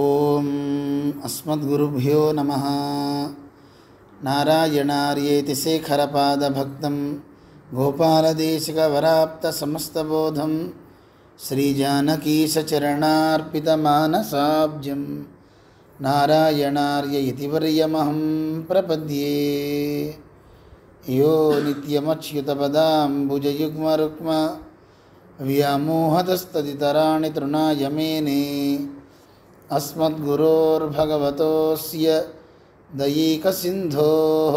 ఓం అస్మద్గురుభ్యో నమః. నారాయణార్యేతి శేఖరపాదభక్తం గోపాలదేశికవరాప్తసమస్తబోధం శ్రీజానకీశచరణార్పితమానసాబ్జం నారాయణార్య ఇతి వర్యమహం ప్రపద్యే. యో నిత్యమచ్యుతపదాంబుజయుగ్మరుక్మ వ్యామోహతస్తదితరాణి తృణాయ మేనే. అస్మద్గురోర్భగవతోస్య దయైకసింధోః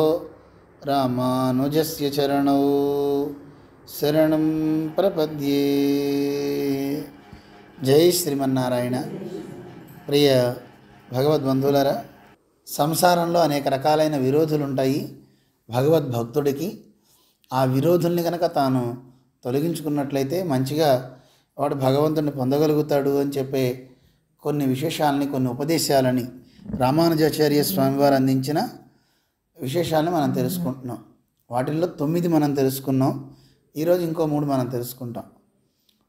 రామానుజస్య చరణౌ శరణం ప్రపద్యే. జై శ్రీమన్నారాయణ. ప్రియ భగవద్బంధువులారా, సంసారంలో అనేక రకాలైన విరోధులు ఉంటాయి భగవద్భక్తుడికి. ఆ విరోధుల్ని కనుక తాను తొలగించుకున్నట్లయితే మంచిగా వాడు భగవంతుడిని పొందగలుగుతాడు అని చెప్పే కొన్ని విశేషాలని, కొన్ని ఉపదేశాలని రామానుజాచార్య స్వామివారు అందించిన విశేషాలని మనం తెలుసుకుంటున్నాం. వాటిల్లో 9 మనం తెలుసుకున్నాం. ఈరోజు ఇంకో 3 మనం తెలుసుకుంటాం.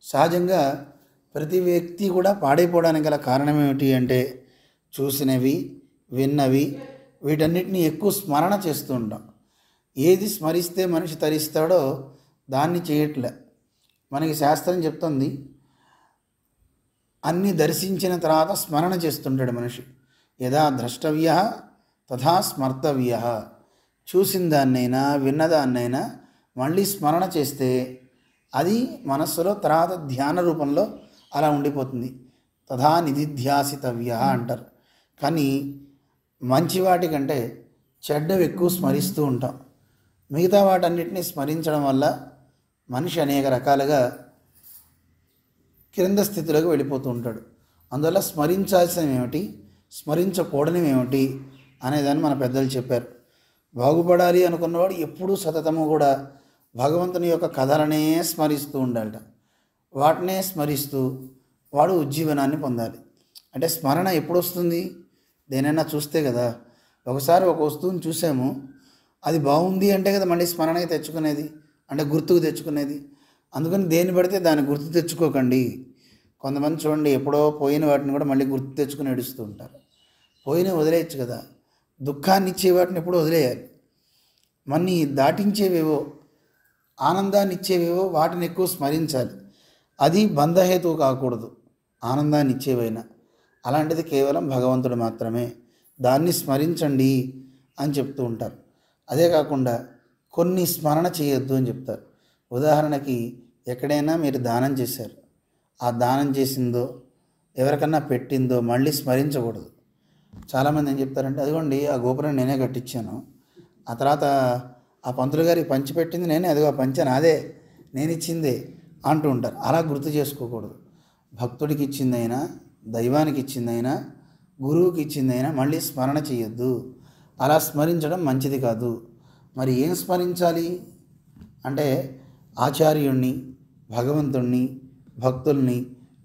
సహజంగా ప్రతి వ్యక్తి కూడా పాడైపోవడానికి గల కారణం ఏమిటి అంటే, చూసినవి, విన్నవి, వీటన్నిటిని ఎక్కువ స్మరణ చేస్తూ ఉంటాం. ఏది స్మరిస్తే మనిషి తరిస్తాడో దాన్ని చేయట్లే. మనకి శాస్త్రం చెప్తుంది, అన్నీ దర్శించిన తర్వాత స్మరణ చేస్తుంటాడు మనిషి. యథా ద్రష్టవ్య తథా స్మర్తవ్య. చూసిన దాన్నైనా విన్నదాన్నైనా మళ్ళీ స్మరణ చేస్తే అది మనస్సులో తర్వాత ధ్యాన రూపంలో అలా ఉండిపోతుంది. తథా నిధిధ్యాసితవ్య అంటారు. కానీ మంచి వాటికంటే చెడ్డవి ఎక్కువ స్మరిస్తూ ఉంటాం. మిగతా వాటన్నిటిని స్మరించడం వల్ల మనిషి అనేక రకాలుగా క్రింద స్థితిలోకి వెళ్ళిపోతూ ఉంటాడు. అందువల్ల స్మరించాల్సినవి ఏమిటి, స్మరించకూడనివి ఏమిటి అనేదాన్ని మన పెద్దలు చెప్పారు. బాగుపడాలి అనుకున్నవాడు ఎప్పుడూ సతతము కూడా భగవంతుని యొక్క కథలనే స్మరిస్తూ ఉండాలట. వాటినే స్మరిస్తూ వాడు ఉజ్జీవనాన్ని పొందాలి. అంటే స్మరణ ఎప్పుడు వస్తుంది? దేనైనా చూస్తే కదా. ఒకసారి ఒక వస్తువుని చూసాము, అది బాగుంది అంటే కదా మళ్ళీ స్మరణకి తెచ్చుకునేది, అంటే గుర్తుకు తెచ్చుకునేది. అందుకని దేన్ని పడితే దాన్ని గుర్తు తెచ్చుకోకండి. కొంతమంది చూడండి, ఎప్పుడో పోయిన వాటిని కూడా మళ్ళీ గుర్తు తెచ్చుకుని ఏడుస్తూ ఉంటారు. పోయిన వదిలేయచ్చు కదా. దుఃఖాన్ని ఇచ్చే వాటిని ఎప్పుడు వదిలేయాలి. మన్ని దాటించేవేవో, ఆనందాన్ని ఇచ్చేవేవో వాటిని ఎక్కువ స్మరించాలి. అది బంధహేతువు కాకూడదు. ఆనందాన్ని ఇచ్చేవైనా అలాంటిది కేవలం భగవంతుడు మాత్రమే. దాన్ని స్మరించండి అని చెప్తూ ఉంటారు. అదే కాకుండా కొన్ని స్మరణ చేయొద్దు అని చెప్తారు. ఉదాహరణకి, ఎక్కడైనా మీరు దానం చేశారు, ఆ దానం చేసిందో ఎవరికన్నా పెట్టిందో మళ్ళీ స్మరించకూడదు. చాలామంది ఏం చెప్తారంటే, అదిగోండి ఆ గోపురం నేనే కట్టించాను, ఆ తర్వాత ఆ పంతులు గారికి పంచి పెట్టింది నేనే, అదిగో ఆ పంచ నాదే, నేను ఇచ్చిందే అంటూ ఉంటారు. అలా గుర్తు చేసుకోకూడదు. భక్తుడికి ఇచ్చిందైనా, దైవానికి ఇచ్చిందైనా, గురువుకి ఇచ్చిందైనా మళ్ళీ స్మరణ చేయొద్దు. అలా స్మరించడం మంచిది కాదు. మరి ఏం స్మరించాలి అంటే, ఆచార్యుణ్ణి, భగవంతుణ్ణి, భక్తుల్ని,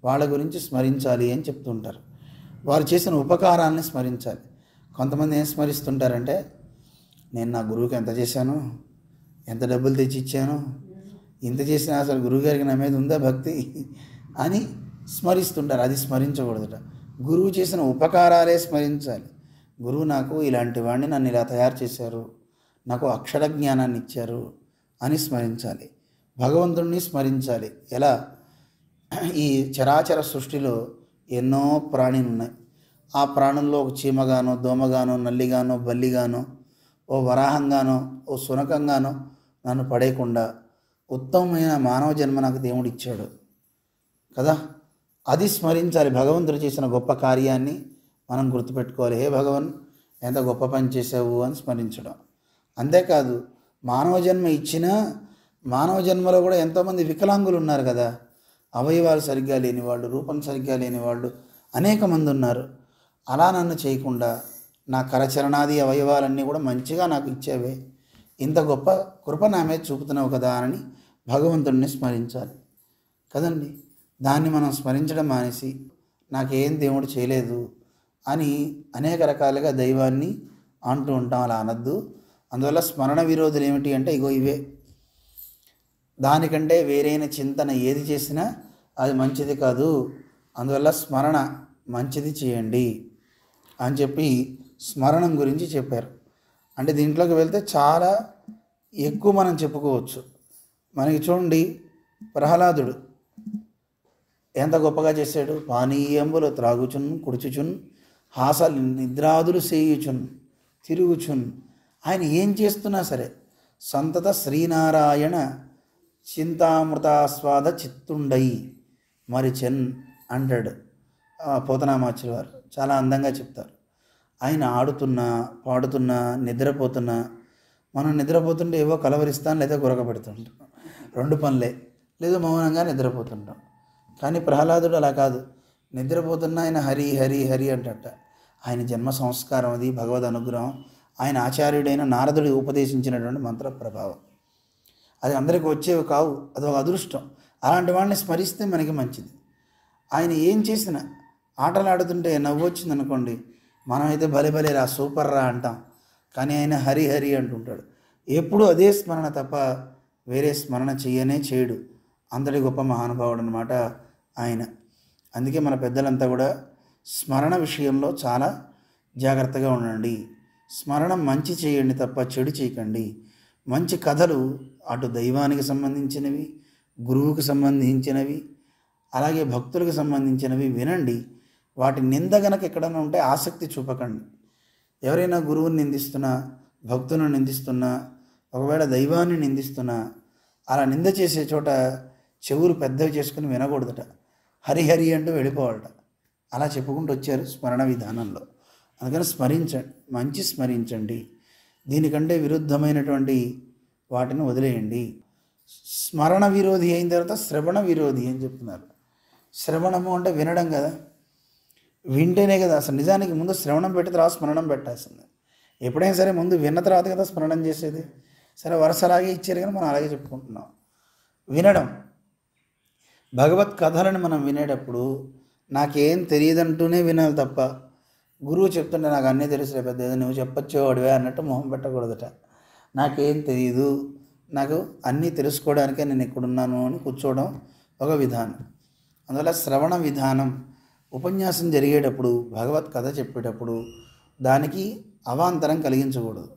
వాళ్ళ గురించి స్మరించాలి అని చెప్తుంటారు. వారు చేసిన ఉపకారాన్ని స్మరించాలి. కొంతమంది ఏం స్మరిస్తుంటారంటే, నేను నా గురువుకి ఎంత చేశాను, ఎంత డబ్బులు తెచ్చి ఇచ్చాను, ఇంత చేసినా అసలు గురువుగారికి నా మీద ఉందా భక్తి అని స్మరిస్తుంటారు. అది స్మరించకూడదుట. గురువు చేసిన ఉపకారాలే స్మరించాలి. గురువు నాకు ఇలాంటి వాడిని, నన్ను ఇలా తయారు చేశారు, నాకు అక్షర జ్ఞానాన్ని ఇచ్చారు అని స్మరించాలి. భగవంతుణ్ణి స్మరించాలి. ఎలా? ఈ చరాచర సృష్టిలో ఎన్నో ప్రాణులు ఉన్నాయి. ఆ ప్రాణుల్లో ఒక చీమగానో, దోమగానో, నల్లిగానో, బల్లిగానో, ఓ వరాహంగానో, ఓ శునకంగానో నన్ను పడేయకుండా ఉత్తమమైన మానవ జన్మ నాకు దేవుడు ఇచ్చాడు కదా. అది స్మరించాలి. భగవంతుడు చేసిన గొప్ప కార్యాన్ని మనం గుర్తుపెట్టుకోవాలి. హే భగవన్, ఎంత గొప్ప పని చేసావు అని స్మరించడం. అంతేకాదు, మానవ జన్మ ఇచ్చినా మానవ జన్మలో కూడా ఎంతోమంది వికలాంగులు ఉన్నారు కదా. అవయవాలు సరిగ్గా లేనివాళ్ళు, రూపం సరిగ్గా లేనివాళ్ళు అనేక మంది ఉన్నారు. అలా నన్ను చేయకుండా నా కరచరణాది అవయవాలన్నీ కూడా మంచిగా నాకు ఇచ్చేవే, ఇంత గొప్ప కృప నా మీద చూపుతున్నావు కదా అని భగవంతుడిని స్మరించాలి కదండి. దాన్ని మనం స్మరించడం మానేసి నాకేం దేవుడు చేయలేదు అని అనేక రకాలుగా దైవాన్ని అంటూ ఉంటాం. అలా అనద్దు. అందువల్ల స్మరణ విరోధులు ఏమిటి అంటే ఇగో ఇవే. దానికంటే వేరైన చింతన ఏది చేసినా అది మంచిది కాదు. అందువల్ల స్మరణ మంచిది చేయండి అని చెప్పి స్మరణం గురించి చెప్పారు. అంటే దీంట్లోకి వెళ్తే చాలా ఎక్కువ మనం చెప్పుకోవచ్చు. మనకి చూడండి, ప్రహ్లాదుడు ఎంత గొప్పగా చేశాడు. పానీయంబులు త్రాగుచున్ కుడుచుచున్ హాసలు నిద్రాదులు సేయుచున్ తిరుగుచున్. ఆయన ఏం చేస్తున్నా సరే సంతత శ్రీనారాయణ చింతామృతాస్వాద చిత్తుండై మరిచెన్ అంటాడు పోతనామాచుల వారు. చాలా అందంగా చెప్తారు. ఆయన ఆడుతున్నా పాడుతున్నా నిద్రపోతున్నా, మనం నిద్రపోతుంటే ఏవో కలవరిస్తాం లేదా గురక పెడుతుంటాం, రెండు పనులే. లేదా మౌనంగా నిద్రపోతుంటాం. కానీ ప్రహ్లాదుడు అలా కాదు. నిద్రపోతున్నా ఆయన హరి హరి హరి అంటట. ఆయన జన్మ సంస్కారం అది, భగవద్ అనుగ్రహం, ఆయన ఆచార్యుడైన నారదుడు ఉపదేశించినటువంటి మంత్ర ప్రభావం. అది అందరికీ వచ్చేవి కావు, అదొక అదృష్టం. అలాంటి వాడిని స్మరిస్తే మనకి మంచిది. ఆయన ఏం చేసినా ఆటలు ఆడుతుంటే నవ్వు వచ్చింది అనుకోండి, మనమైతే భలే భలే రా సూపర్ రా అంటాం. కానీ ఆయన హరి హరి అంటుంటాడు. ఎప్పుడూ అదే స్మరణ తప్ప వేరే స్మరణ చేయడు. అంతటి గొప్ప మహానుభావుడు అనమాట ఆయన. అందుకే మన పెద్దలంతా కూడా స్మరణ విషయంలో చాలా జాగ్రత్తగా ఉండండి. స్మరణం మంచి చేయండి తప్ప చెడు చేయకండి. మంచి కథలు అటు దైవానికి సంబంధించినవి, గురువుకు సంబంధించినవి, అలాగే భక్తులకు సంబంధించినవి వినండి. వాటి నింద గనక ఎక్కడైనా ఉంటే ఆసక్తి చూపకండి. ఎవరైనా గురువుని నిందిస్తున్నా, భక్తులను నిందిస్తున్నా, ఒకవేళ దైవాన్ని నిందిస్తున్నా, అలా నింద చేసే చోట చెవులు పెద్దవి చేసుకుని వినకూడదట. హరిహరి అంటూ వెళ్ళిపోవాలట. అలా చెప్పుకుంటూ వచ్చారు స్మరణ విధానంలో. అందుకని స్మరించండి, మంచి స్మరించండి. దీనికంటే విరుద్ధమైనటువంటి వాటిని వదిలేయండి. స్మరణ విరోధి అయిన తర్వాత శ్రవణ విరోధి అని చెప్తున్నారు. శ్రవణము అంటే వినడం కదా, వింటేనే కదా. అసలు నిజానికి ముందు శ్రవణం పెట్టి తర్వాత స్మరణం పెట్టాల్సింది. ఎప్పుడైనా సరే ముందు విన్న తర్వాత కదా స్మరణం చేసేది. సరే వరుస అలాగే ఇచ్చారు కానీ మనం అలాగే చెప్పుకుంటున్నాం. వినడం, భగవత్ కథలను మనం వినేటప్పుడు నాకేం తెలియదంటూనే వినాలి తప్ప, గురువు చెప్తుంటే నాకు అన్నీ తెలుసులే పెద్ద, నువ్వు చెప్పొచ్చేవాడివే అన్నట్టు మొహం పెట్టకూడదట. నాకేం తెలియదు, నాకు అన్నీ తెలుసుకోవడానికే నేను ఇక్కడున్నాను అని కూర్చోవడం ఒక విధానం. అందువల్ల శ్రవణ విధానం, ఉపన్యాసం జరిగేటప్పుడు, భగవత్ కథ చెప్పేటప్పుడు దానికి అవాంతరం కలిగించకూడదు.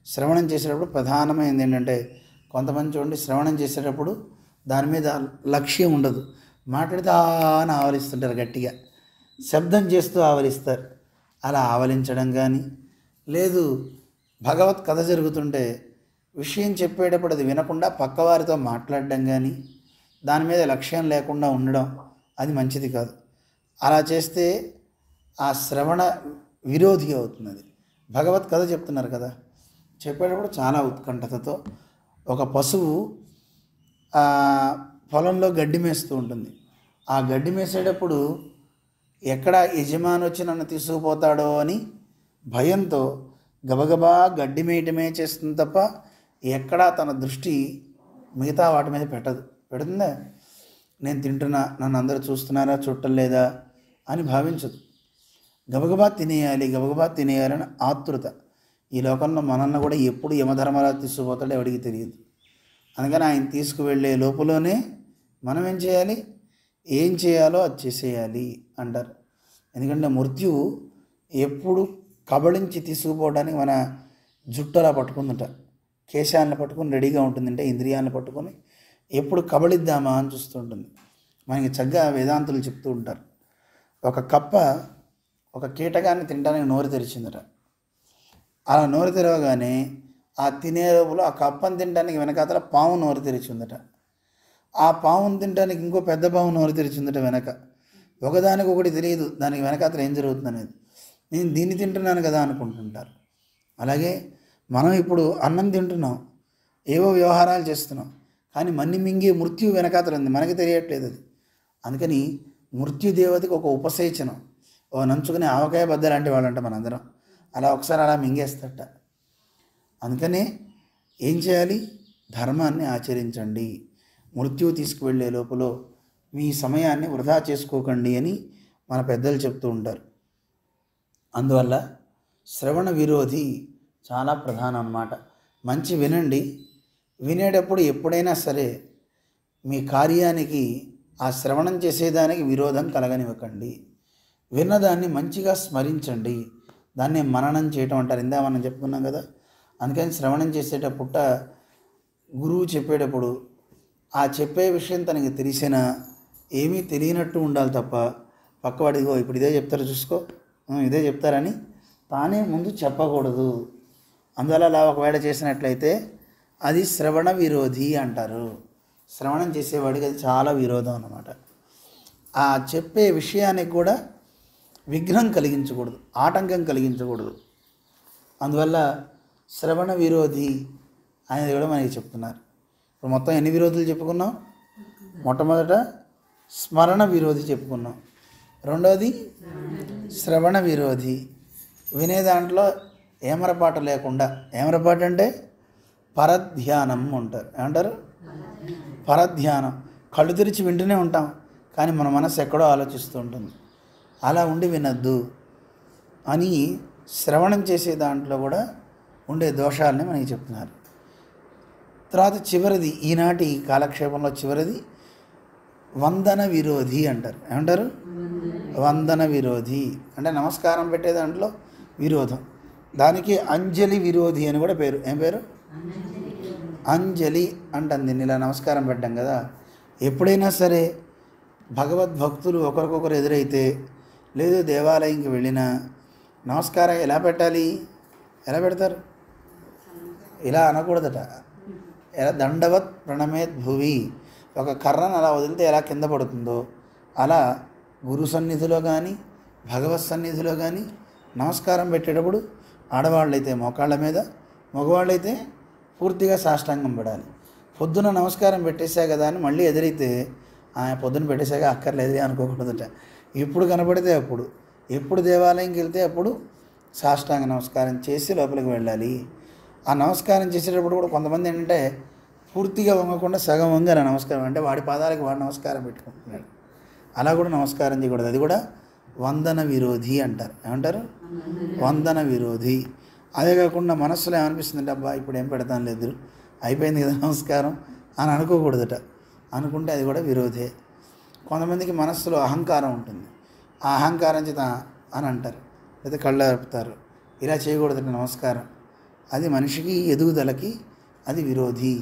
శ్రవణం చేసేటప్పుడు ప్రధానమైనది ఏంటంటే, కొంతమంది చూడండి శ్రవణం చేసేటప్పుడు దాని మీద లక్ష్యం ఉండదు. మాట్లాడితే అని ఆవలిస్తుంటారు, గట్టిగా శబ్దం చేస్తూ ఆవలిస్తారు. అలా ఆవలించడం కానీ, లేదు భగవత్ కథ జరుగుతుంటే విషయం చెప్పేటప్పుడు అది వినకుండా పక్కవారితో మాట్లాడడం కానీ, దాని మీద లక్ష్యం లేకుండా ఉండడం, అది మంచిది కాదు. అలా చేస్తే ఆ శ్రవణ విరోధి అవుతుంది. అది భగవత్ కథ చెప్తున్నారు కదా, చెప్పేటప్పుడు చాలా ఉత్కంఠతతో. ఒక పశువు పొలంలో గడ్డి మేస్తూ ఉంటుంది. ఆ గడ్డి మేసేటప్పుడు ఎక్కడ యజమాని వచ్చి నన్ను తీసుకుపోతాడో అని భయంతో గబగబా గడ్డి మేయటమే చేస్తుంది తప్ప ఎక్కడా తన దృష్టి మిగతా వాటి మీద పెడుతుందా? నేను తింటున్నా, నన్ను అందరూ చూస్తున్నారా చూడటం అని భావించదు. గబగబా తినేయాలని ఆతృత. ఈ లోకంలో మనల్ని కూడా ఎప్పుడు యమధర్మరాజు తీసుకుపోతాడో ఎవడికి తెలియదు. అందుకని ఆయన తీసుకువెళ్ళే లోపులోనే మనం ఏం చేయాలో అది చేసేయాలి అంటారు. ఎందుకంటే మృత్యువు ఎప్పుడు కబళించి తీసుకుపోవడానికి మన జుట్టు అలా పట్టుకుందంట, కేశాలను పట్టుకుని రెడీగా ఉంటుందంటే, ఇంద్రియాలను పట్టుకొని ఎప్పుడు కబళిద్దామా అని చూస్తుంటుంది. మనకి చక్కగా వేదాంతులు చెప్తూ ఉంటారు. ఒక కప్ప ఒక కీటకాన్ని తినడానికి నోరు తెరిచిందట. అలా నోరు తెరవగానే ఆ తినే లోపల ఆ కప్పను తినడానికి వెనకాతల పాము నోరు తెరిచిందట. ఆ పామును తినడానికి ఇంకో పెద్ద పాము నోరు తెరిచిందట వెనక. ఒకదానికి ఒకటి తెలియదు దానికి వెనకాతల ఏం జరుగుతుంది అనేది. నేను దీన్ని తింటున్నాను కదా అనుకుంటుంటారు. అలాగే మనం ఇప్పుడు అన్నం తింటున్నాం, ఏవో వ్యవహారాలు చేస్తున్నాం, కానీ మన్ని మింగే మృత్యు వెనకాతల ఉంది, మనకి తెలియట్లేదు అది. అందుకని మృత్యుదేవతకి ఒక ఉపసేచనం, ఓ నంచుకునే ఆవకాయ బద్ద లాంటి వాళ్ళంట మనందరం. అలా ఒకసారి అలా మింగేస్తట. అందుకనే ఏం చేయాలి? ధర్మాన్ని ఆచరించండి. మృత్యువు తీసుకువెళ్ళే లోపల మీ సమయాన్ని వృధా చేసుకోకండి అని మన పెద్దలు చెప్తూ ఉంటారు. అందువల్ల శ్రవణ విరోధి చాలా ప్రధానం అన్నమాట. మంచి వినండి. వినేటప్పుడు ఎప్పుడైనా సరే మీ కార్యానికి ఆ శ్రవణం చేసేదానికి విరోధం కలగనివ్వకండి. విన్నదాన్ని మంచిగా స్మరించండి. దాన్ని మననం చేయటం అంటారు. ఇందా మనం చెప్పుకున్నాం కదా. అందుకని శ్రవణం చేసేటప్పుడు గురువు చెప్పేటప్పుడు ఆ చెప్పే విషయం తనకి తెలిసినా ఏమీ తెలియనట్టు ఉండాలి తప్ప పక్కవాడిగో ఇప్పుడు ఇదే చెప్తారు చూసుకో, ఇదే చెప్తారని తానే ముందు చెప్పకూడదు. అందువల్ల అలా ఒకవేళ చేసినట్లయితే అది శ్రవణ విరోధి అంటారు. శ్రవణం చేసేవాడికి అది చాలా విరోధం అన్నమాట. ఆ చెప్పే విషయానికి కూడా విఘ్నం కలిగించకూడదు, ఆటంకం కలిగించకూడదు. అందువల్ల శ్రవణ విరోధి అనేది కూడా మనకి చెప్తున్నారు. ఇప్పుడు మొత్తం ఎన్ని విరోధులు చెప్పుకున్నాం? మొట్టమొదట స్మరణ విరోధి చెప్పుకున్నాం, రెండవది శ్రవణ విరోధి. వినే దాంట్లో ఏమరపాటు లేకుండా, ఏమరపాటు అంటే పరధ్యానం అంటారు. ఏమంటారు? పరధ్యానం. కళ్ళు తెరిచి వింటూనే ఉంటాం, కానీ మన మనసు ఎక్కడో ఆలోచిస్తూ ఉంటుంది. అలా ఉండి వినద్దు అని శ్రవణం చేసే దాంట్లో కూడా ఉండే దోషాలని మనకి చెప్తున్నారు. తర్వాత చివరిది, ఈనాటి కాలక్షేపంలో చివరిది వందన విరోధి అంటారు. ఏమంటారు? వందన విరోధి అంటే నమస్కారం పెట్టే దాంట్లో విరోధం. దానికి అంజలి విరోధి అని కూడా పేరు. ఏం పేరు? అంజలి అంటుంది. ఇలా నమస్కారం పెట్టాం కదా. ఎప్పుడైనా సరే భగవద్భక్తులు ఒకరికొకరు ఎదురైతే, లేదు దేవాలయంకి వెళ్ళినా నమస్కారం ఎలా పెట్టాలి? ఎలా పెడతారు? ఇలా అనకూడదట. ఎలా దండవత్ ప్రణమేత్ భువి, ఒక కర్రను అలా వదిలితే ఎలా కింద పడుతుందో అలా గురు సన్నిధిలో కానీ భగవత్ సన్నిధిలో కానీ నమస్కారం పెట్టేటప్పుడు ఆడవాళ్ళైతే మోకాళ్ళ మీద, మగవాళ్ళైతే పూర్తిగా సాష్టాంగం పడాలి. పొద్దున నమస్కారం పెట్టేశా కదా అని మళ్ళీ ఎదురైతే పొద్దున పెట్టేశాక అక్కర్లేదు అనుకోకూడదట. ఎప్పుడు కనపడితే అప్పుడు, ఎప్పుడు దేవాలయంకి వెళ్తే అప్పుడు సాష్టాంగ నమస్కారం చేసి లోపలికి వెళ్ళాలి. ఆ నమస్కారం చేసేటప్పుడు కూడా కొంతమంది ఏంటంటే పూర్తిగా వంగకుండా సగం వంగి అలా నమస్కారం, అంటే వాడి పాదాలకి వాడు నమస్కారం పెట్టుకుంటున్నాడు. అలా కూడా నమస్కారం చేయకూడదు. అది కూడా వందన విరోధి అంటారు. ఏమంటారు? వందన విరోధి. అదే కాకుండా మనస్సులో ఏమనిపిస్తుందంటే అబ్బా ఇప్పుడు ఏం పెడతాను లేదు, అయిపోయింది కదా నమస్కారం అని అనుకోకూడదట. అనుకుంటే అది కూడా విరోధే. కొంతమందికి మనస్సులో అహంకారం ఉంటుంది. ఆ అహంకారం చేత అని అంటారు, లేదా కళ్ళు అరుపుతారు. ఇలా చేయకూడదట నమస్కారం. అది మనిషికి ఎదుగుదలకి అది విరోధి.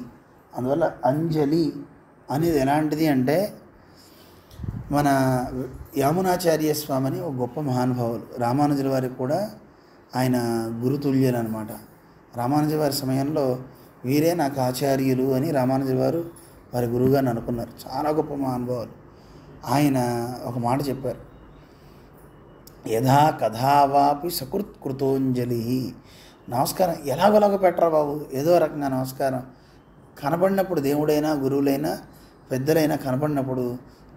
అందువల్ల అంజలి అనేది ఎలాంటిది అంటే, మన యామునాచార్య స్వామి అని ఒక గొప్ప మహానుభావులు, రామానుజుల వారికి కూడా ఆయన గురుతుల్యులు అనమాట. రామానుజుల వారి సమయంలో వీరే నాకు ఆచార్యులు అని రామానుజుల వారు వారి గురువుగారిని అనుకున్నారు. చాలా గొప్ప మహానుభావులు. ఆయన ఒక మాట చెప్పారు, యథా కథావాపి సకృత్కృతోంజలి. నమస్కారం ఎలాగోలాగో పెట్టరా బాబు, ఏదో రకంగా నమస్కారం. కనబడినప్పుడు దేవుడైనా గురువులైనా పెద్దలైనా కనబడినప్పుడు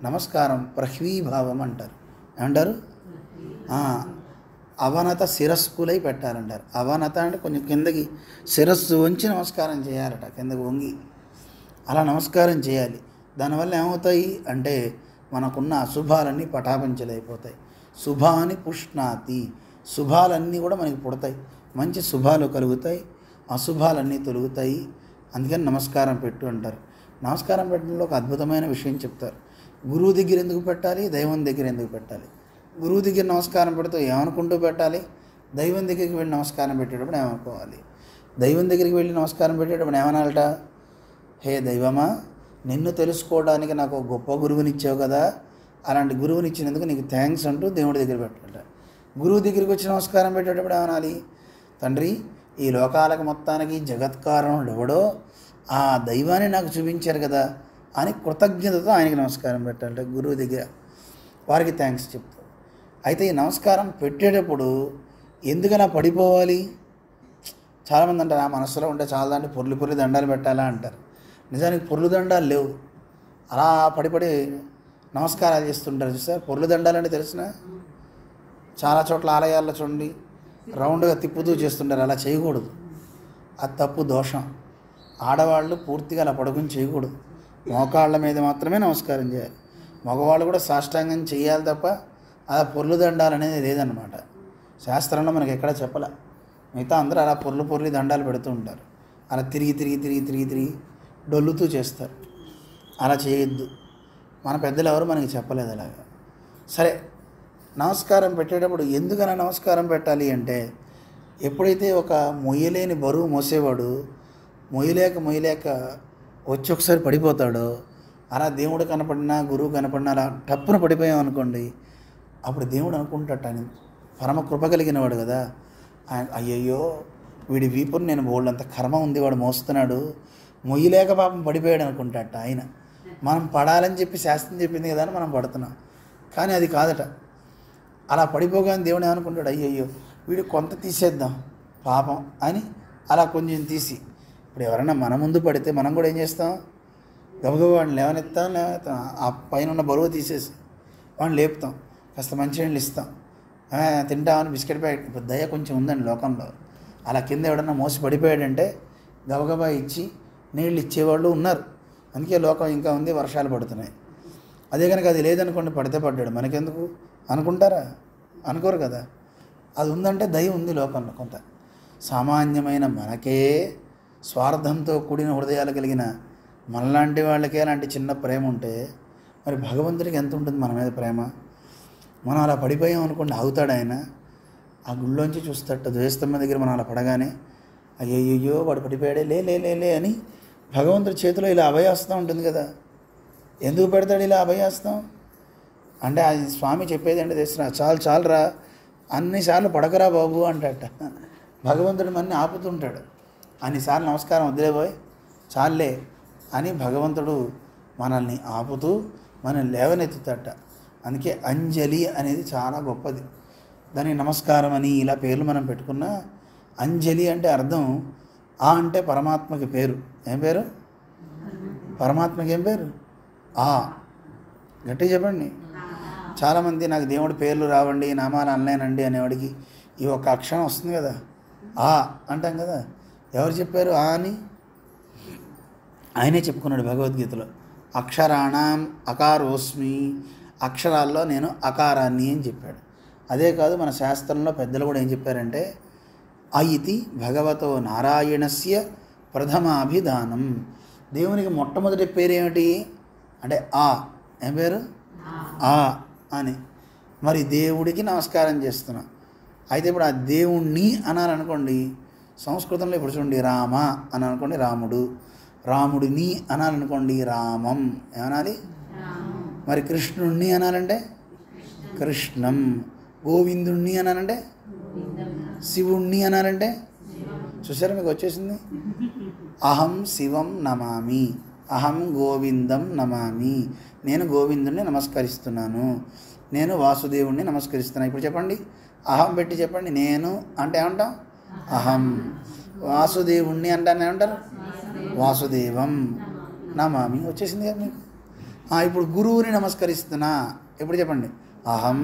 నమస్కారం ప్రహ్వీభావం అంటారు. ఏమంటారు? అవనత శిరస్కులై పెట్టారంటారు. అవనత అంటే కొంచెం కిందకి శిరస్సు వంచి నమస్కారం చేయాలట, కిందకి వంగి అలా నమస్కారం చేయాలి. దానివల్ల ఏమవుతాయి అంటే మనకున్న అశుభాలన్నీ పటాపంచలైపోతాయి. శుభాని పుష్ణాతి, శుభాలన్నీ కూడా మనకి పుడతాయి, మంచి శుభాలు కలుగుతాయి, అశుభాలన్నీ తొలుగుతాయి. అందుకని నమస్కారం పెట్టు అంటారు. నమస్కారం పెట్టడంలో ఒక అద్భుతమైన విషయం చెప్తారు. గురువు దగ్గర ఎందుకు పెట్టాలి, దైవం దగ్గర ఎందుకు పెట్టాలి? గురువు దగ్గర నమస్కారం పెడుతూ ఏమనుకుంటూ పెట్టాలి? దైవం దగ్గరికి వెళ్ళి నమస్కారం పెట్టేటప్పుడు ఏమనుకోవాలి? దైవం దగ్గరికి వెళ్ళి నమస్కారం పెట్టేటప్పుడు ఏమనాలట? హే దైవమా, నిన్ను తెలుసుకోవడానికి నాకు గొప్ప గురువునిచ్చావు కదా, అలాంటి గురువునిచ్చినందుకు నీకు థ్యాంక్స్ అంటూ దేవుడి దగ్గర పెట్టాలట. గురువు దగ్గరికి వచ్చి నమస్కారం పెట్టేటప్పుడు ఏమనాలి? తండ్రి, ఈ లోకాలకు మొత్తానికి జగత్కారణుడు ఎవడో ఆ దైవాన్ని నాకు చూపించారు కదా అని కృతజ్ఞతతో ఆయనకి నమస్కారం పెట్టాలట గురువు దగ్గర. వారికి థ్యాంక్స్ చెప్తారు. అయితే ఈ నమస్కారం పెట్టేటప్పుడు ఎందుకలా పడిపోవాలి? చాలామంది అంటారు ఆ మనసులో ఉంటే చాలా అంటే పొర్లు పొర్లు దండాలు పెట్టాలా అంటారు. నిజానికి పొర్లు దండాలు లేవు, అలా పడిపడి నమస్కారాలు చేస్తుంటారు చూసారు. పొర్లు దండాలు అంటే తెలిసిన చాలా చోట్ల ఆలయాల్లో చూడండి రౌండ్గా తిప్పుతూ చేస్తుంటారు. అలా చేయకూడదు, అది తప్పు, దోషం. ఆడవాళ్ళు పూర్తిగా అలా పడుకుని చేయకూడదు, మోకాళ్ళ మీద మాత్రమే నమస్కారం చేయాలి. మగవాళ్ళు కూడా సాష్టాంగం చేయాలి తప్ప అలా పొర్లు దండాలు అనేది లేదన్నమాట. శాస్త్రంలో మనకి ఎక్కడ చెప్పలే. మిగతా అందరూ అలా పొర్లు దండాలు పెడుతూ ఉంటారు, అలా తిరిగి డొల్లుతూ చేస్తారు. అలా చేయొద్దు. మన పెద్దలు ఎవరు మనకి చెప్పలేదు అలాగా. సరే, నమస్కారం పెట్టేటప్పుడు ఎందుకని నమస్కారం పెట్టాలి అంటే, ఎప్పుడైతే ఒక మొయ్యలేని బరువు మోసేవాడు మొయ్యలేక వచ్చి ఒకసారి పడిపోతాడో, అలా దేవుడు కనపడినా గురువు కనపడినా అలా టప్పున పడిపోయాం అనుకోండి, అప్పుడు దేవుడు అనుకుంటాట ఆయన పరమ కృప కలిగిన వాడు కదా, ఆయన అయ్యయ్యో వీడి వీపుని నేను బోల్డంత కర్మ ఉంది, వాడు మోస్తున్నాడు, మొయ్యలేక పాపం పడిపోయాడు అనుకుంటాట ఆయన. మనం పడాలని చెప్పి శాస్త్రం చెప్పింది కదా అని మనం పడుతున్నాం, కానీ అది కాదట. అలా పడిపోగానే దేవుడు ఏమనుకుంటాడు, అయ్యయ్యో వీడు కొంత తీసేద్దాం పాపం అని అలా కొంచెం తీసి, ఇప్పుడు ఎవరైనా మన ముందు పడితే మనం కూడా ఏం చేస్తాం, గబగబా వాడిని లేవనెత్తాం, ఆ పైన ఉన్న బరువు తీసేసి వాడిని లేపుతాం, కాస్త మంచినీళ్ళు ఇస్తాం, తింటామని బిస్కెట్ ప్యాకెట్. ఇప్పుడు దయ కొంచెం ఉందండి లోకంలో. అలా కింద ఎవడన్నా మోసి పడిపోయాడంటే గబగబా ఇచ్చి నీళ్ళు ఇచ్చేవాళ్ళు ఉన్నారు. అందుకే లోకం ఇంకా ఉంది, వర్షాలు పడుతున్నాయి. అదే కనుక అది లేదనుకోండి, పడితే పడ్డాడు మనకెందుకు అనుకుంటారా, అనుకోరు కదా. అది ఉందంటే దయ ఉంది లోకంలో. కొంత సామాన్యమైన మనకే స్వార్థంతో కూడిన హృదయాలు కలిగిన మనలాంటి వాళ్ళకే అలాంటి చిన్న ప్రేమ ఉంటే మరి భగవంతుడికి ఎంత ఉంటుంది మన మీద ప్రేమ. మనం అలా పడిపోయాం అనుకోండి, ఆగుతాడు ఆయన, ఆ గుళ్ళోంచి చూస్తాట ద్వేస్తమ్మ దగ్గర మనం అలా పడగానే అయ్యయ్యో వాడు పడిపోయాడే లే లే లే లే అని భగవంతుడి చేతిలో ఇలా అభయాస్తం ఉంటుంది కదా. ఎందుకు పెడతాడు ఇలా అభయాస్తం అంటే, అది స్వామి చెప్పేది అంటే తెస్తున్నా, చాలురా అన్నిసార్లు పడకరా బాబు అంటట. భగవంతుడు మనని ఆపుతుంటాడు, అన్నిసార్లు నమస్కారం వదిలేబోయ్ చాలే అని భగవంతుడు మనల్ని ఆపుతూ మనల్ని లేవనెత్తుతాట. అందుకే అంజలి అనేది చాలా గొప్పది. దానికి నమస్కారం అని ఇలా పేర్లు మనం పెట్టుకున్నా, అంజలి అంటే అర్థం ఆ అంటే పరమాత్మకి పేరు. ఏం పేరు? పరమాత్మకి ఏం పేరు? ఆ. గట్టిగా చెప్పండి. చాలామంది నాకు దేవుడి పేర్లు రావండి, నామాలు అనలేనండి అనేవాడికి ఈ ఒక్క అక్షరం వస్తుంది కదా, ఆ అంటాం కదా. ఎవరు చెప్పారు ఆ అని? ఆయనే చెప్పుకున్నాడు భగవద్గీతలో, అక్షరాణం అకారోస్మి, అక్షరాల్లో నేను అకారాన్ని అని చెప్పాడు. అదే కాదు, మన శాస్త్రంలో పెద్దలు కూడా ఏం చెప్పారంటే, అయితి భగవతో నారాయణస్య ప్రథమాభిధానం. దేవునికి మొట్టమొదటి పేరు ఏమిటి అంటే ఆ. ఏం పేరు? ఆ అని. మరి దేవుడికి నమస్కారం చేస్తున్నాం. అయితే ఇప్పుడు ఆ దేవుణ్ణి అనాలనుకోండి, సంస్కృతంలో ఇప్పుడు చూడండి, రామ అని అనుకోండి రాముడు, రాముడిని అనాలనుకోండి రామం. ఏమనాలి? మరి కృష్ణుణ్ణి అనాలంటే కృష్ణం, గోవిందుణ్ణి అనాలంటే శివుణ్ణి అనాలంటే, చూసారా మీకు వచ్చేసింది. అహం శివం నమామి, అహం గోవిందం నమామి, నేను గోవిందుణ్ణి నమస్కరిస్తున్నాను, నేను వాసుదేవుణ్ణి నమస్కరిస్తున్నాను. ఇప్పుడు చెప్పండి, అహం పెట్టి చెప్పండి. నేను అంటే ఏమంటాం? అహం. వాసుదేవుణ్ణి అంటే ఏమంటారు? వాసుదేవం నమామి. వచ్చేసింది కదా మీకు. ఇప్పుడు గురువుని నమస్కరిస్తున్నా. ఎప్పుడు చెప్పండి? అహం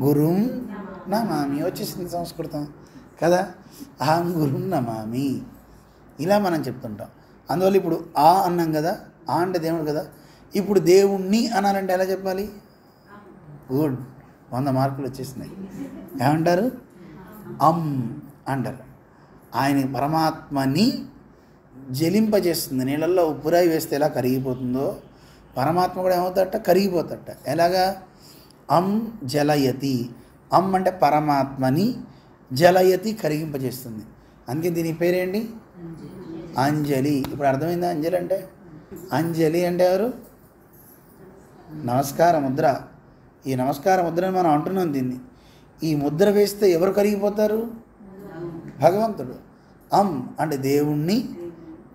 గురుం నమామి. వచ్చేసింది సంస్కృతం కదా. అహం గురుం నమామి ఇలా మనం చెప్తుంటాం. అందువల్ల ఇప్పుడు ఆ అన్నాం కదా, ఆ అంటే దేవుడు కదా. ఇప్పుడు దేవుణ్ణి అనాలంటే ఎలా చెప్పాలి? గుడ్, 100 మార్కులు వచ్చేసినాయి. ఏమంటారు? అమ్ అంటారు. ఆయన పరమాత్మని జలింపజేస్తుంది. నీళ్ళల్లో ఉప్పురాయి వేస్తే ఎలా కరిగిపోతుందో పరమాత్మ కూడా ఏమవుతాడట? కరిగిపోతాడట. ఎలాగా? అమ్ జలయతి. అమ్ అంటే పరమాత్మని, జలయతి కరిగింపజేస్తుంది. అందుకే దీని పేరేంటి? అంజలి. ఇప్పుడు అర్థమైందా అంజలి అంటే? అంజలి అంటే ఎవరు? నమస్కార ముద్ర. ఈ నమస్కార ముద్రని మనం అంటున్నాం. దీన్ని ఈ ముద్ర వేస్తే ఎవరు కరిగిపోతారు? భగవంతుడు. అమ్ అంటే దేవుణ్ణి,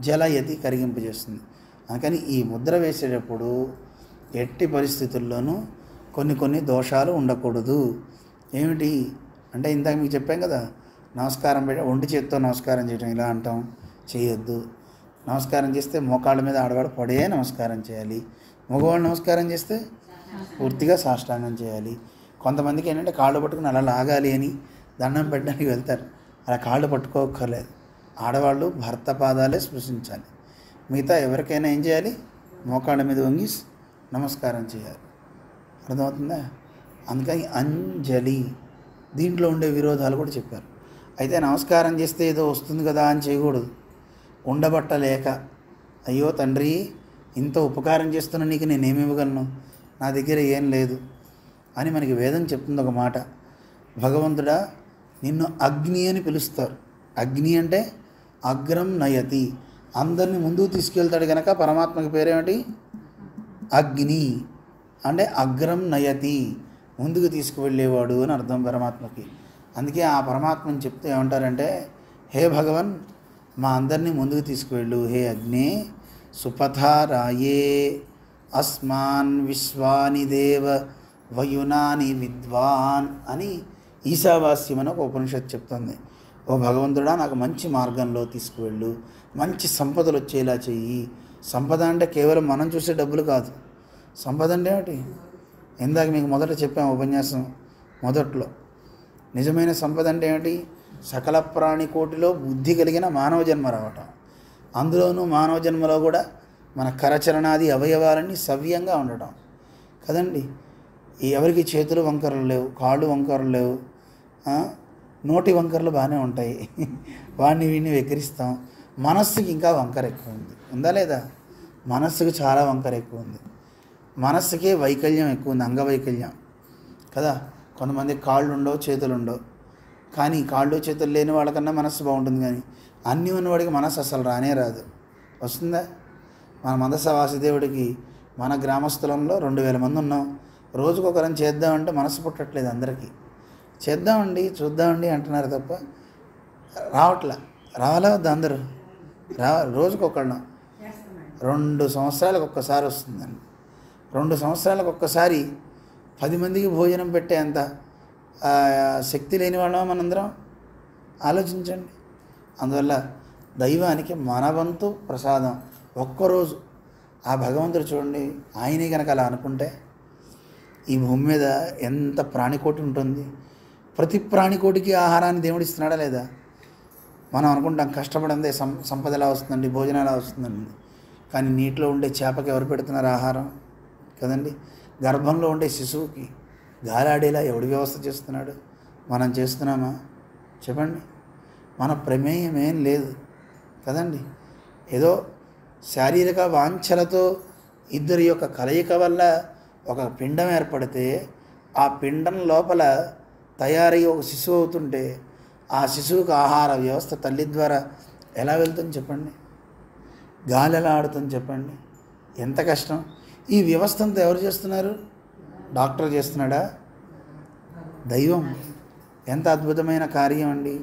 జలయతి కరిగింపజేస్తుంది. అందుకని ఈ ముద్ర వేసేటప్పుడు ఎట్టి పరిస్థితుల్లోనూ కొన్ని దోషాలు ఉండకూడదు. ఏమిటి అంటే, ఇందాక మీకు చెప్పాం కదా, నమస్కారం పెట్టి ఒంటి చేత్తో నమస్కారం చేయడం ఇలా అంటాం, చేయొద్దు. నమస్కారం చేస్తే మోకాళ్ళ మీద ఆడవాడు పడే నమస్కారం చేయాలి. మగవాడు నమస్కారం చేస్తే పూర్తిగా సాష్టాంగం చేయాలి. కొంతమందికి ఏంటంటే కాళ్ళు పట్టుకుని అలా లాగాలి అని దండం పెట్టడానికి వెళ్తారు. అలా కాళ్ళు పట్టుకోక్కర్లేదు. ఆడవాళ్ళు భర్త పాదాలే స్పృశించాలి. మిగతా ఎవరికైనా ఏం చేయాలి? మోకాళ్ళ మీద వంగి నమస్కారం చేయాలి. అర్థమవుతుందా? అందుకని అంజలి. దీంట్లో ఉండే విరోధాలు కూడా చెప్పారు. అయితే నమస్కారం చేస్తే ఏదో వస్తుంది కదా అని చేయకూడదు. ఉండబట్టలేక, అయ్యో తండ్రి ఇంత ఉపకారం చేస్తున్నా నీకు నేనేమి ఇవ్వగలను, నా దగ్గర ఏం లేదు, అని మనకి వేదం చెప్తుంది ఒక మాట. భగవంతుడా నిన్ను అగ్ని అని పిలుస్తారు. అగ్ని అంటే అగ్రం నయతి, అందరిని ముందుకు తీసుకెళ్తాడు కనుక పరమాత్మకి పేరేమిటి? అగ్ని. అంటే అగ్రం నయతి, ముందుకు తీసుకువెళ్ళేవాడు అని అర్థం పరమాత్మకి. అందుకే ఆ పరమాత్మని చెప్తే ఏమంటారంటే, హే భగవన్ మా అందరినీ ముందుకు తీసుకువెళ్ళు, హే అగ్నే సుపథారాయే అస్మాన్ విశ్వాని దేవ వయునాని విద్వాన్ అని ఈశావాస్యం అని ఒక ఉపనిషత్తు చెప్తుంది. ఓ భగవంతుడా నాకు మంచి మార్గంలో తీసుకువెళ్ళు, మంచి సంపదలు వచ్చేలా చెయ్యి. సంపద అంటే కేవలం మనం చూసే డబ్బులు కాదు. సంపద అంటే ఏమిటి? ఇందాక మీకు మొదట చెప్పాము ఉపన్యాసం మొదట్లో. నిజమైన సంపద అంటే ఏమిటి? సకల ప్రాణి కోటిలో బుద్ధి కలిగిన మానవ జన్మ రావటం. అందులోనూ మానవ జన్మలో కూడా మన కరచరణాది అవయవాలన్నీ సవ్యంగా ఉండటం కదండి. ఎవరికి చేతులు వంకరలు లేవు, కాళ్ళు వంకరలు లేవు, నోటి వంకరలు బాగానే ఉంటాయి, వాడిని వీడిని వెక్కిరిస్తాం. మనస్సుకి ఇంకా వంకర ఎక్కువ ఉంది, ఉందా లేదా? మనస్సుకు చాలా వంకర ఎక్కువ ఉంది. మనస్సుకే వైకల్యం ఎక్కువ ఉంది, అంగవైకల్యం కదా. కొంతమంది కాళ్ళు ఉండవు, చేతులు ఉండవు. కానీ కాళ్ళు చేతులు లేని వాళ్ళకన్నా మనస్సు బాగుంటుంది. కానీ అన్నీ ఉన్నవాడికి మనస్సు అసలు రానే రాదు. వస్తుందా? మన మందస వాసుదేవుడికి మన గ్రామస్థలంలో 2000 మంది ఉన్నాం. రోజుకొకరం చేద్దామంటే మనసు పుట్టట్లేదు అందరికీ. చేద్దామండి చూద్దామండి అంటున్నారు తప్ప రావట్లే. రావాలా వద్దా? అందరూ రోజుకొకళ్ళం. 2 సంవత్సరాలకు ఒక్కసారి వస్తుందండి. 2 సంవత్సరాలకు ఒక్కసారి 10 మందికి భోజనం పెట్టేంత శక్తి లేని వాళ్ళం మనందరం. ఆలోచించండి. అందువల్ల దైవానికి మన వంతు ప్రసాదం ఒక్కరోజు. ఆ భగవంతుడు చూడండి, ఆయనే కనుక అలా అనుకుంటే ఈ భూమి మీద ఎంత ప్రాణికోటి ఉంటుంది. ప్రతి ప్రాణికోటికి ఆహారాన్ని దేవుడు ఇస్తున్నాడా లేదా? మనం అనుకుంటాం కష్టపడందే సంపద ఎలా వస్తుందండి, భోజనం ఎలా వస్తుందండి. కానీ నీటిలో ఉండే చేపకి ఎవరు పెడుతున్నారు ఆహారం కదండి. గర్భంలో ఉండే శిశువుకి గాలాడేలా ఎవడి వ్యవస్థ చేస్తున్నాడు? మనం చేస్తున్నామా? చెప్పండి. మన ప్రమేయం ఏం లేదు కదండి. ఏదో శారీరక వాంఛలతో ఇద్దరి యొక్క కలయిక వల్ల ఒక పిండం ఏర్పడితే ఆ పిండం లోపల తయారయ్యి ఒక శిశువు అవుతుంటే ఆ శిశువుకి ఆహార వ్యవస్థ తల్లి ద్వారా ఎలా వెళ్తుంది చెప్పండి? గాలి ఎలా ఆడుతుంది చెప్పండి? ఎంత కష్టం. ఈ వ్యవస్థ అంతా ఎవరు చేస్తున్నారు? డాక్టర్ చేస్తున్నాడా? దైవం. ఎంత అద్భుతమైన కార్యం అండి.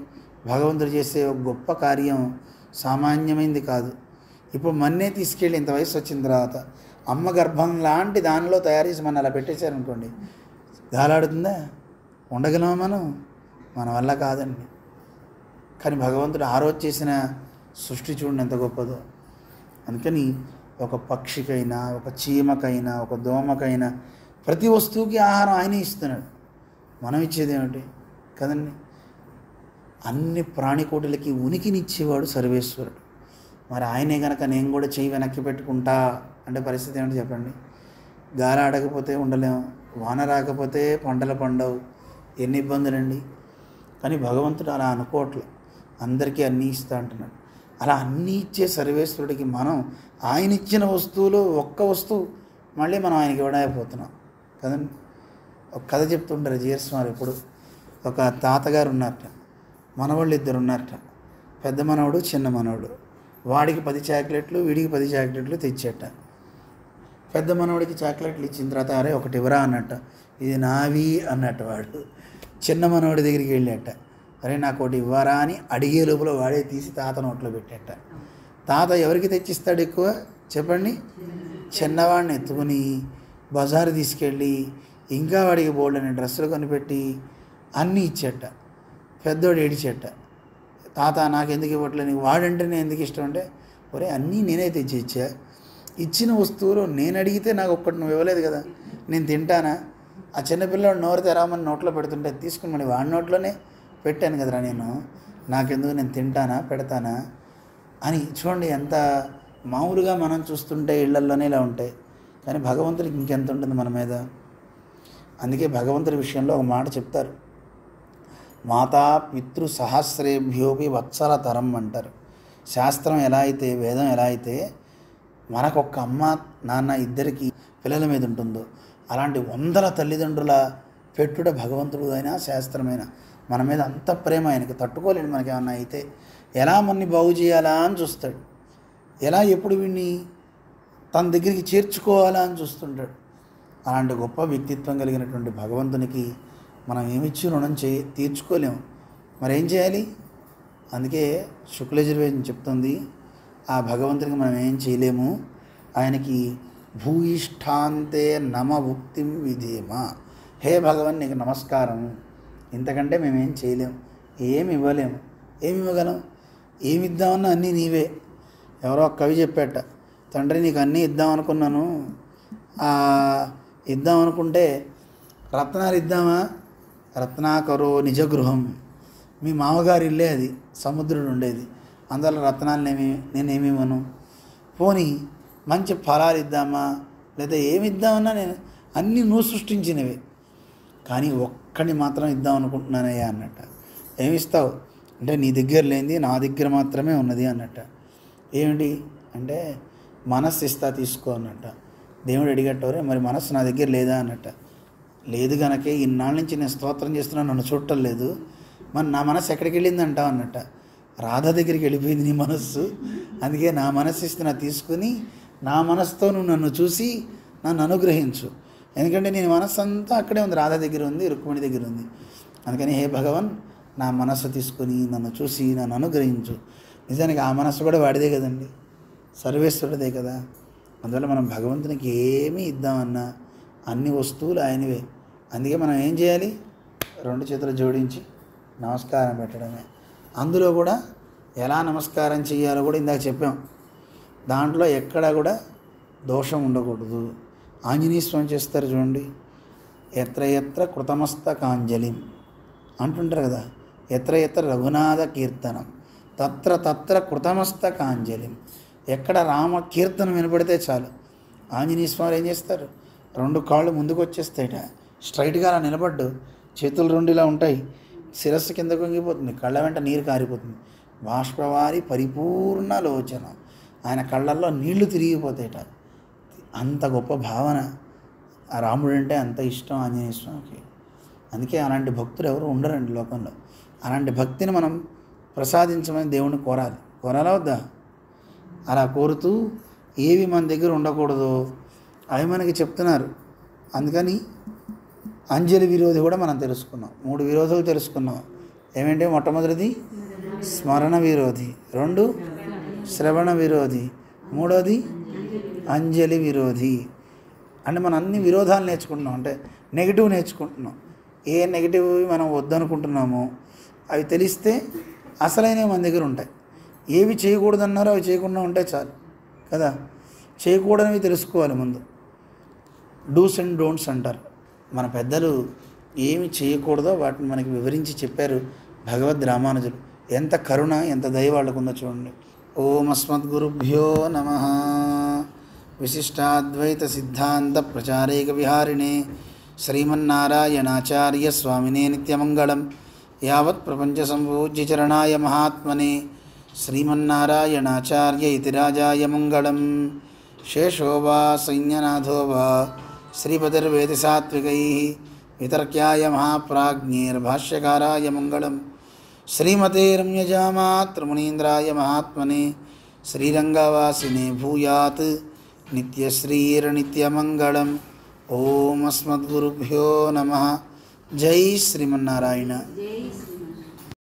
భగవంతుడు చేసే ఒక గొప్ప కార్యం సామాన్యమైంది కాదు. ఇప్పుడు మన్నే తీసుకెళ్ళి ఇంత వయసు వచ్చిన తర్వాత అమ్మ గర్భం లాంటి దానిలో తయారు చేసి మన అలా పెట్టేశారనుకోండి, గాలాడుతుందా? ఉండగలమా మనం? మన వల్ల కాదండి. కానీ భగవంతుడు ఆ రోజు చేసిన సృష్టి చూడండి ఎంత గొప్పదో. అందుకని ఒక పక్షికైనా, ఒక చీమకైనా, ఒక దోమకైనా ప్రతి వస్తువుకి ఆహారం ఆయనే ఇస్తున్నాడు. మనం ఇచ్చేది ఏమిటి కదండి. అన్ని ప్రాణికోటులకి ఉనికినిచ్చేవాడు సర్వేశ్వరుడు. మరి ఆయనే కనుక నేను కూడా చెయ్యి వెనక్కి పెట్టుకుంటా అంటే పరిస్థితి ఏమిటి చెప్పండి? గాలి ఆడకపోతే ఉండలేము, వాన రాకపోతే పంటలు పండవు, ఎన్ని ఇబ్బందులండి. కానీ భగవంతుడు అలా అనుకోవట్లే, అందరికీ అన్నీ ఇస్తా అంటున్నాడు. అలా అన్నీ ఇచ్చే సర్వేశ్వరుడికి మనం ఆయన ఇచ్చిన వస్తువులు ఒక్క వస్తువు మళ్ళీ మనం ఆయనకి ఇవ్వడమైపోతున్నాం కదండి. ఒక కథ చెప్తుంటారు జీఎస్వారు ఎప్పుడు. ఒక తాతగారు ఉన్నారట, మనవాళ్ళు 2 ఉన్నారట. పెద్ద మనవడు, చిన్న మనవడు. వాడికి 10 చాక్లెట్లు, వీడికి 10 చాక్లెట్లు తెచ్చేట. పెద్ద మనవడికి చాక్లెట్లు ఇచ్చిన తర్వాత అరే ఒకటి ఇవ్వరా అన్నట్ట. ఇది నావి అన్నట్టు వాడు. చిన్న మనవడి దగ్గరికి వెళ్ళాట. అరే నాకు ఒకటి ఇవ్వరా అని అడిగే లోపల వాడే తీసి తాత నోట్లో పెట్టేట. తాత ఎవరికి తెచ్చిస్తాడు ఎక్కువ చెప్పండి? చిన్నవాడిని ఎత్తుకుని బజారు తీసుకెళ్ళి ఇంకా వాడికి బోల్డని డ్రెస్సులు కొనిపెట్టి అన్నీ ఇచ్చేట. పెద్దోడు ఏడిచేట. తాత నాకెందుకు ఇవ్వట్లేదు, వాడంటే నేను ఎందుకు ఇష్టం అంటే, ఒరే అన్నీ నేనే తెచ్చి ఇచ్చా, ఇచ్చిన వస్తువులు నేను అడిగితే నాకు ఒక్కటి నువ్వు ఇవ్వలేదు కదా, నేను తింటానా? ఆ చిన్నపిల్లవాడు నోరు తెరామని నోట్లో పెడుతుంటే తీసుకుని మళ్ళీ వాడి నోట్లోనే పెట్టాను కదరా నేను, నాకెందుకు, నేను తింటానా పెడతానా అని. చూడండి ఎంత మామూలుగా మనం చూస్తుంటే ఇళ్లల్లోనే ఇలా ఉంటాయి. కానీ భగవంతుడికి ఇంకెంత ఉంటుంది మన మీద. అందుకే భగవంతుడి విషయంలో ఒక మాట చెప్తారు, మాతా పితృ సహస్రేభ్యోపి వత్సల తరం అంటారు. శాస్త్రం ఎలా అయితే, వేదం ఎలా అయితే మనకొక్క అమ్మ నాన్న ఇద్దరికి పిల్లల మీద ఉంటుందో అలాంటి వందల తల్లిదండ్రుల పెట్టుట భగవంతుడు అయినా శాస్త్రమైన మన మీద అంత ప్రేమ ఆయనకి తట్టుకోలేడు. మనకి ఏమన్నా అయితే ఎలా మనని బాగు చేయాలా అని చూస్తాడు, ఎలా ఎప్పుడు వీడిని తన దగ్గరికి చేర్చుకోవాలా అని చూస్తుంటాడు. అలాంటి గొప్ప వ్యక్తిత్వం కలిగినటువంటి భగవంతునికి మనం ఏమిచ్చి రుణం తీర్చుకోలేము. మరి ఏం చేయాలి? అందుకే శుక్లయజుర్వేదం చెప్తుంది, ఆ భగవంతునికి మనం ఏం చేయలేము. ఆయనకి భూయిష్టాంతే నమ భుక్తిం విధేమ, హే భగవన్ నీకు నమస్కారం, ఇంతకంటే మేమేం చేయలేము, ఏమి ఇవ్వలేము. ఏమి ఇవ్వగలం? ఏమి ఇద్దామన్నా అన్నీ నీవే. ఎవరో కవి చెప్పాట, తండ్రి నీకు అన్నీ ఇద్దామనుకున్నాను, ఇద్దామనుకుంటే రత్నాలు ఇద్దామా, రత్నాకరో నిజగృహం, మీ మామగారి ఇల్లే అది, సముద్రుడు ఉండేది, అందువల్ల రత్నాలు నేనేమి ఇవ్వను. పోనీ మంచి ఫలాలు ఇద్దామా, లేదా ఏమి ఇద్దామన్నా నేను అన్నీ నువ్వు సృష్టించినవి, కానీ ఒక్కడిని మాత్రం ఇద్దాం అనుకుంటున్నానయ్యా అన్నట్ట. ఏమిస్తావు అంటే నీ దగ్గర లేనిది నా దగ్గర మాత్రమే ఉన్నది అన్నట్ట. ఏమిటి అంటే మనస్సు ఇస్తా తీసుకో అన్నట్ట. దేవుడు అడిగట్టవరే మరి మనస్సు నా దగ్గర లేదా అన్నట్ట. లేదు కనుకే ఇన్నాళ్ళ నుంచి నేను స్తోత్రం చేస్తున్నా, నన్ను చూడటం లేదు, మరి నా మనస్సు ఎక్కడికి వెళ్ళింది అంటావు అన్నట్ట. రాధ దగ్గరికి వెళ్ళిపోయింది నీ మనస్సు, అందుకే నా మనస్సు ఇస్తున్నా తీసుకుని నా మనస్సుతో నువ్వు నన్ను చూసి నన్ను అనుగ్రహించు. ఎందుకంటే నేను మనస్సు అంతా అక్కడే ఉంది, రాధ దగ్గర ఉంది, రుక్మిణి దగ్గర ఉంది. అందుకని హే భగవన్ నా మనస్సు తీసుకొని నన్ను చూసి నన్ను అనుగ్రహించు. నిజానికి ఆ మనస్సు కూడా వాడిదే కదండి, సర్వేశ్వరుడిదే కదా. అందువల్ల మనం భగవంతునికి ఏమీ ఇద్దామన్నా అన్ని వస్తువులు ఆయనవే. అందుకే మనం ఏం చేయాలి? రెండు చేతులు జోడించి నమస్కారం పెట్టడమే. అందులో కూడా ఎలా నమస్కారం చేయాలో కూడా ఇందాక చెప్పాం. దాంట్లో ఎక్కడా కూడా దోషం ఉండకూడదు. ఆంజనేయ స్వామి చేస్తారు చూడండి, ఎత్ర ఎత్ర కృతమస్తకాంజలిం అంటుంటారు కదా, ఎత్ర ఎత్ర రఘునాథ కీర్తనం తత్ర తత్ర కృతమస్తకాంజలిం. ఎక్కడ రామ కీర్తనం వినపడితే చాలు ఆంజనేయ స్వామి ఏం చేస్తారు, రెండు కాళ్ళు ముందుకు వచ్చేస్తాయిట, స్ట్రైట్గా అలా నిలబడ్డు, చేతులు రెండు ఇలా ఉంటాయి, శిరస్సు కిందకు వంగిపోతుంది, కళ్ళ వెంట నీరు కారిపోతుంది. బాష్పవారి పరిపూర్ణ లోచన, ఆయన కళ్ళల్లో నీళ్లు తిరిగిపోతాయిట. అంత గొప్ప భావన. ఆ రాముడు అంటే అంత ఇష్టం ఆంజనేయ స్వామికి. అందుకే అలాంటి భక్తులు ఎవరు ఉండరండి లోకంలో. అలాంటి భక్తిని మనం ప్రసాదించమని దేవుణ్ణి కోరాలా వద్దా? అలా కోరుతూ ఏవి మన దగ్గర ఉండకూడదో అవి మనకి చెప్తున్నారు. అందుకని అంజలి విరోధి కూడా మనం తెలుసుకున్నాం. 3 విరోధులు తెలుసుకున్నాం. ఏమేంటి? మొట్టమొదటిది స్మరణ విరోధి, 2 శ్రవణ విరోధి, 3వది అంజలి విరోధి. అంటే మనం అన్ని విరోధాలు నేర్చుకుంటున్నాం, అంటే నెగిటివ్ నేర్చుకుంటున్నాం. ఏ నెగిటివ్ మనం వద్దనుకుంటున్నామో అవి తెలిస్తే అసలైనవి మన దగ్గర ఉంటాయి. ఏవి చేయకూడదన్నారో అవి చేయకుండా ఉంటే చాలు కదా. చేయకూడనివి తెలుసుకోవాలి ముందు. డూస్ అండ్ డోంట్స్ అంటారు. మన పెద్దలు ఏమి చేయకూడదో వాటిని మనకి వివరించి చెప్పారు భగవద్ రామానుజులు. ఎంత కరుణ, ఎంత దయ వాళ్ళకుందో చూడండి. ఓం అస్మద్గురుభ్యో నమః. విశిష్టాద్వైత సిద్ధాంత ప్రచారేక విహారిణే శ్రీమన్నారాయణాచార్య స్వామినే నిత్యమంగళం. యావత్ ప్రపంచ సంపూజ్య చరణాయ మహాత్మనే శ్రీమన్నారాయణాచార్య ఇతి రాజాయ మంగళం. శేషో వా సైన్యనాథో వా శ్రీపతిర్వేది సాత్వికైః వితర్క్యాయ మహాప్రాజ్ఞైర్భాష్యకారాయ మంగళం. శ్రీమతే రమ్యజామాతృమునీంద్రాయ మహాత్మనే శ్రీరంగవాసినే భూయాత్ నిత్యశ్రీర్నిత్యమంగళం. ఓం అస్మద్గురుభ్యో నమః. జై శ్రీమన్నారాయణ.